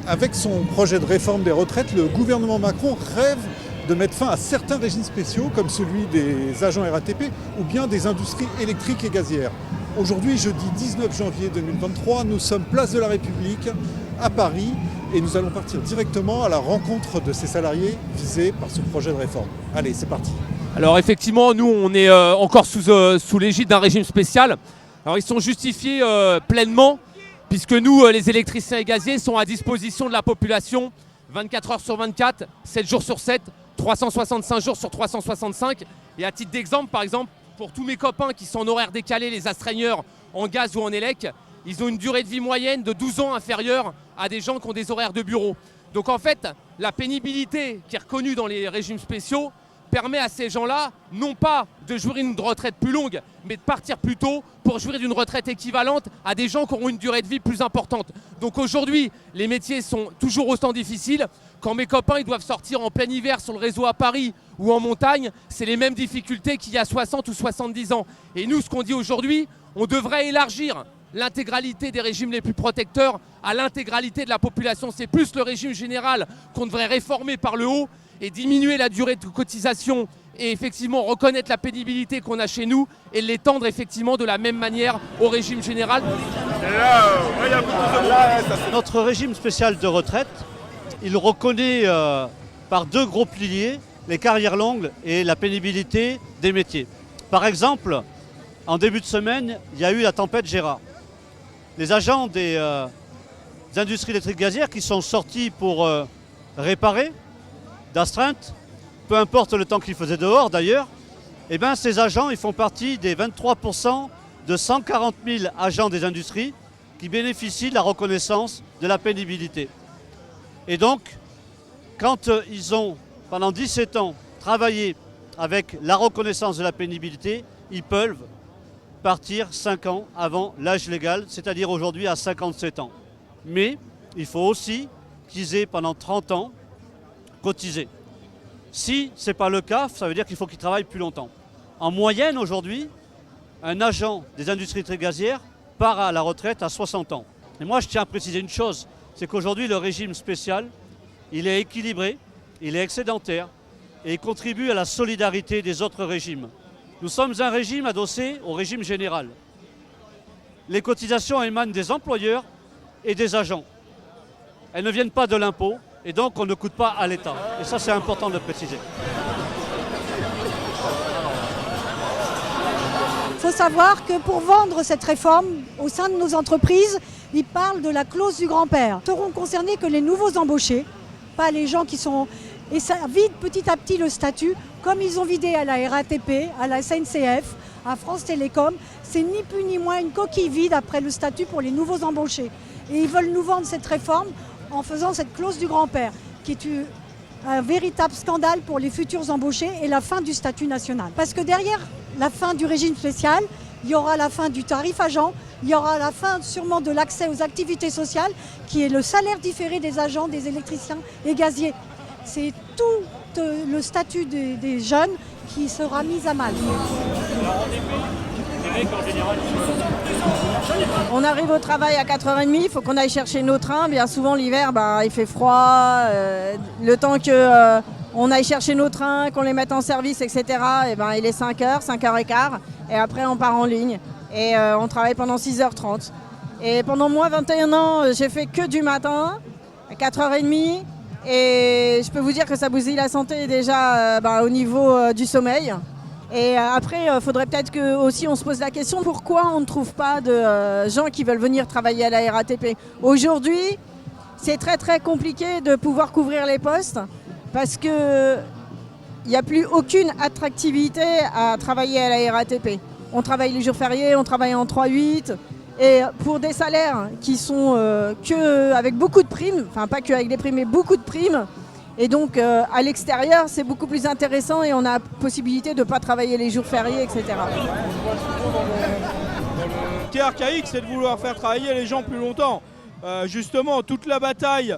Avec son projet de réforme des retraites, le gouvernement Macron rêve de mettre fin à certains régimes spéciaux comme celui des agents RATP ou bien des industries électriques et gazières. Aujourd'hui, jeudi 19 janvier 2023, nous sommes place de la République à Paris et nous allons partir directement à la rencontre de ces salariés visés par ce projet de réforme. Allez, c'est parti. Alors effectivement, nous on est encore sous l'égide d'un régime spécial. Alors ils sont justifiés pleinement puisque nous, les électriciens et gaziers, sont à disposition de la population 24 heures sur 24, 7 jours sur 7, 365 jours sur 365. Et à titre d'exemple, par exemple, pour tous mes copains qui sont en horaire décalé, les astreigneurs en gaz ou en élec, ils ont une durée de vie moyenne de 12 ans inférieure à des gens qui ont des horaires de bureau. Donc en fait, la pénibilité qui est reconnue dans les régimes spéciaux permet à ces gens-là, non pas de jouir d'une retraite plus longue, mais de partir plus tôt pour jouir d'une retraite équivalente à des gens qui auront une durée de vie plus importante. Donc aujourd'hui, les métiers sont toujours autant difficiles. Quand mes copains ils doivent sortir en plein hiver sur le réseau à Paris ou en montagne, c'est les mêmes difficultés qu'il y a 60 ou 70 ans. Et nous, ce qu'on dit aujourd'hui, on devrait élargir l'intégralité des régimes les plus protecteurs à l'intégralité de la population. C'est plus le régime général qu'on devrait réformer par le haut et diminuer la durée de cotisation et effectivement reconnaître la pénibilité qu'on a chez nous et l'étendre effectivement de la même manière au régime général. Notre régime spécial de retraite, il reconnaît par deux gros piliers les carrières longues et la pénibilité des métiers. Par exemple, en début de semaine, il y a eu la tempête Gérard. Les agents des industries électriques gazières qui sont sortis pour réparer, d'astreinte, peu importe le temps qu'il faisait dehors d'ailleurs, eh bien ces agents ils font partie des 23% de 140 000 agents des industries qui bénéficient de la reconnaissance de la pénibilité. Et donc, quand ils ont, pendant 17 ans, travaillé avec la reconnaissance de la pénibilité, ils peuvent partir 5 ans avant l'âge légal, c'est-à-dire aujourd'hui à 57 ans. Mais il faut aussi qu'ils aient pendant 30 ans cotisé. Si ce n'est pas le cas, ça veut dire qu'il faut qu'ils travaillent plus longtemps. En moyenne aujourd'hui, un agent des industries très gazières part à la retraite à 60 ans. Et moi je tiens à préciser une chose, c'est qu'aujourd'hui le régime spécial, il est équilibré, il est excédentaire et il contribue à la solidarité des autres régimes. Nous sommes un régime adossé au régime général. Les cotisations émanent des employeurs et des agents. Elles ne viennent pas de l'impôt et donc on ne coûte pas à l'État. Et ça c'est important de le préciser. Il faut savoir que pour vendre cette réforme au sein de nos entreprises, ils parlent de la clause du grand-père. Ne seront concernés que les nouveaux embauchés, pas les gens qui sont... Et ça vide petit à petit le statut, comme ils ont vidé à la RATP, à la SNCF, à France Télécom. C'est ni plus ni moins une coquille vide après le statut pour les nouveaux embauchés. Et ils veulent nous vendre cette réforme en faisant cette clause du grand-père, qui est un véritable scandale pour les futurs embauchés et la fin du statut national. Parce que derrière la fin du régime spécial, il y aura la fin du tarif agent, il y aura la fin sûrement de l'accès aux activités sociales, qui est le salaire différé des agents, des électriciens et gaziers. C'est tout le statut des jeunes qui sera mis à mal. On arrive au travail à 4h30, il faut qu'on aille chercher nos trains. Bien souvent l'hiver, il fait froid. Le temps qu'on aille chercher nos trains, qu'on les mette en service, etc. Il est 5h, 5h15. Et après on part en ligne. Et on travaille pendant 6h30. Et pendant moi, 21 ans, j'ai fait que du matin, à 4h30. Et je peux vous dire que ça bousille la santé déjà au niveau du sommeil. Et après, il faudrait peut-être que aussi on se pose la question pourquoi on ne trouve pas de gens qui veulent venir travailler à la RATP. Aujourd'hui, c'est très très compliqué de pouvoir couvrir les postes parce qu'il n'y a plus aucune attractivité à travailler à la RATP. On travaille les jours fériés, on travaille en 3-8 et pour des salaires qui sont avec beaucoup de primes, enfin pas que avec des primes mais beaucoup de primes. Et donc à l'extérieur c'est beaucoup plus intéressant et on a la possibilité de ne pas travailler les jours fériés, etc. Ce qui est archaïque, c'est de vouloir faire travailler les gens plus longtemps. Justement, toute la bataille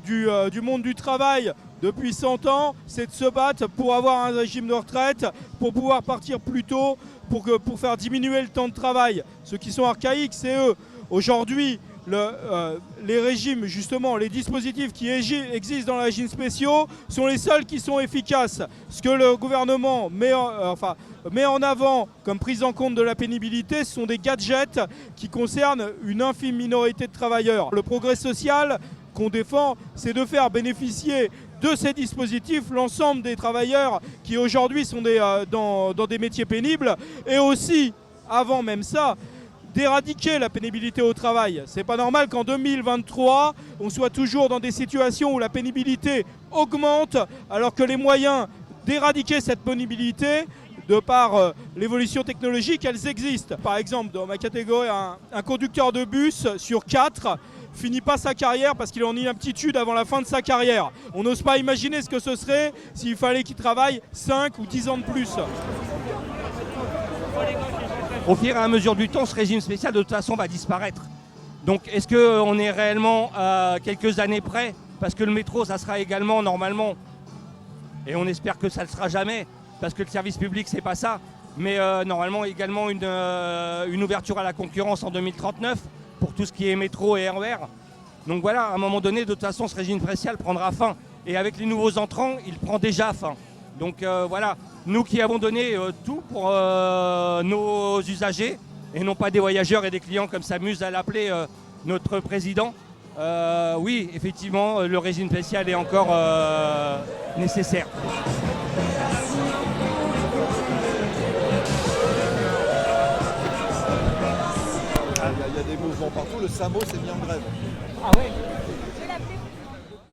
du monde du travail depuis 100 ans, c'est de se battre pour avoir un régime de retraite, pour pouvoir partir plus tôt, pour faire diminuer le temps de travail. Ceux qui sont archaïques, c'est eux. Aujourd'hui, les régimes, justement, les dispositifs qui existent dans les régimes spéciaux sont les seuls qui sont efficaces. Ce que le gouvernement met en avant comme prise en compte de la pénibilité, ce sont des gadgets qui concernent une infime minorité de travailleurs. Le progrès social qu'on défend, c'est de faire bénéficier de ces dispositifs l'ensemble des travailleurs qui aujourd'hui sont dans des métiers pénibles, et aussi, avant même ça, d'éradiquer la pénibilité au travail. C'est pas normal qu'en 2023, on soit toujours dans des situations où la pénibilité augmente, alors que les moyens d'éradiquer cette pénibilité, de par l'évolution technologique, elles existent. Par exemple, dans ma catégorie, un conducteur de bus sur 4 finit pas sa carrière parce qu'il est en inaptitude avant la fin de sa carrière. On n'ose pas imaginer ce que ce serait s'il fallait qu'il travaille 5 ou 10 ans de plus. Au fur et à mesure du temps, ce régime spécial de toute façon va disparaître. Donc est-ce qu'on est réellement à quelques années près? Parce que le métro, ça sera également normalement, et on espère que ça ne le sera jamais, parce que le service public, c'est pas ça, mais normalement également une ouverture à la concurrence en 2039 pour tout ce qui est métro et RER. Donc voilà, à un moment donné, de toute façon, ce régime spécial prendra fin. Et avec les nouveaux entrants, il prend déjà fin. Donc voilà, nous qui avons donné tout pour nos usagers, et non pas des voyageurs et des clients comme s'amuse à l'appeler notre président, oui, effectivement, le régime spécial est encore nécessaire. Il y a des mouvements partout, le SAMO s'est mis en grève. Ah ouais.